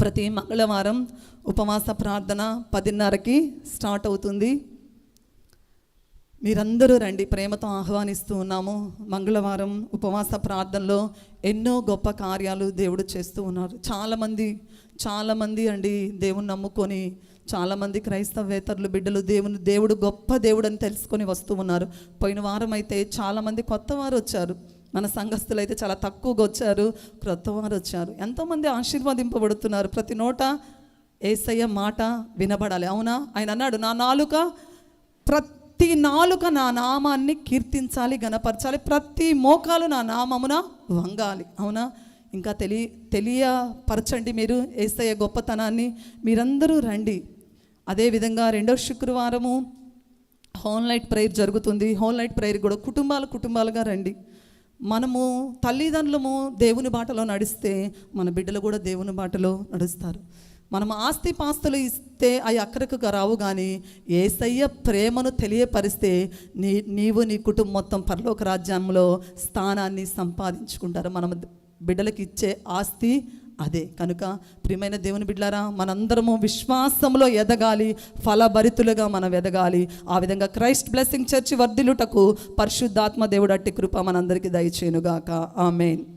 ప్రతి మంగళవారం ఉపవాస ప్రార్థన 10:30కి స్టార్ట్ అవుతుంది. మీరందరూ రండి, ప్రేమతో ఆహ్వానిస్తూ ఉన్నాము. మంగళవారం ఉపవాస ప్రార్థనలో ఎన్నో గొప్ప కార్యాలు దేవుడు చేస్తూ ఉన్నారు. చాలామంది అండి దేవుని నమ్ముకొని, చాలామంది క్రైస్తవేతరులు బిడ్డలు దేవుడు గొప్ప దేవుడు అని తెలుసుకొని వస్తూ ఉన్నారు. పోయిన వారం అయితే చాలామంది కొత్త వారు వచ్చారు. మన సంఘస్థులు అయితే చాలా తక్కువగా వచ్చారు, క్రొత్త వారు వచ్చారు. ఎంతోమంది ఆశీర్వదింపబడుతున్నారు. ప్రతి నోట యేసయ్య మాట వినబడాలి. అవునా? ఆయన అన్నాడు, ప్రతి నాలుక నా నామాన్ని కీర్తించాలి, గణపరచాలి, ప్రతి మోకాలు నా నామమున వంగాలి. అవునా? ఇంకా తెలియపరచండి మీరు యేసయ్య గొప్పతనాన్ని. మీరందరూ రండి. అదేవిధంగా 2వ శుక్రవారము హోల్ నైట్ ప్రేయర్ జరుగుతుంది. హోల్ నైట్ ప్రేయర్ కూడా కుటుంబాలుగా రండి. మనము తల్లిదండ్రులము దేవుని బాటలో నడిస్తే మన బిడ్డలు కూడా దేవుని బాటలో నడుస్తారు. మనం ఆస్తిపాస్తులు ఇస్తే అవి అక్కడకు రావు, కానీ యేసయ్య ప్రేమను తెలియపరిస్తే నీవు నీ కుటుంబం మొత్తం పరలోక రాజ్యంలో స్థానాన్ని సంపాదించుకుంటారు. మనం బిడ్డలకు ఇచ్చే ఆస్తి అదే. కనుక ప్రియమైన దేవుని బిడ్డలారా, మనందరము విశ్వాసంలో ఎదగాలి, ఫలభరితులుగా మనం ఎదగాలి. ఆ విధంగా క్రైస్ట్ బ్లెస్సింగ్ చర్చ్ వర్ధిల్లుటకు పరిశుద్ధాత్మ దేవుడు అట్టి కృప మనందరికీ దయచేయునుగాక. ఆమేన్.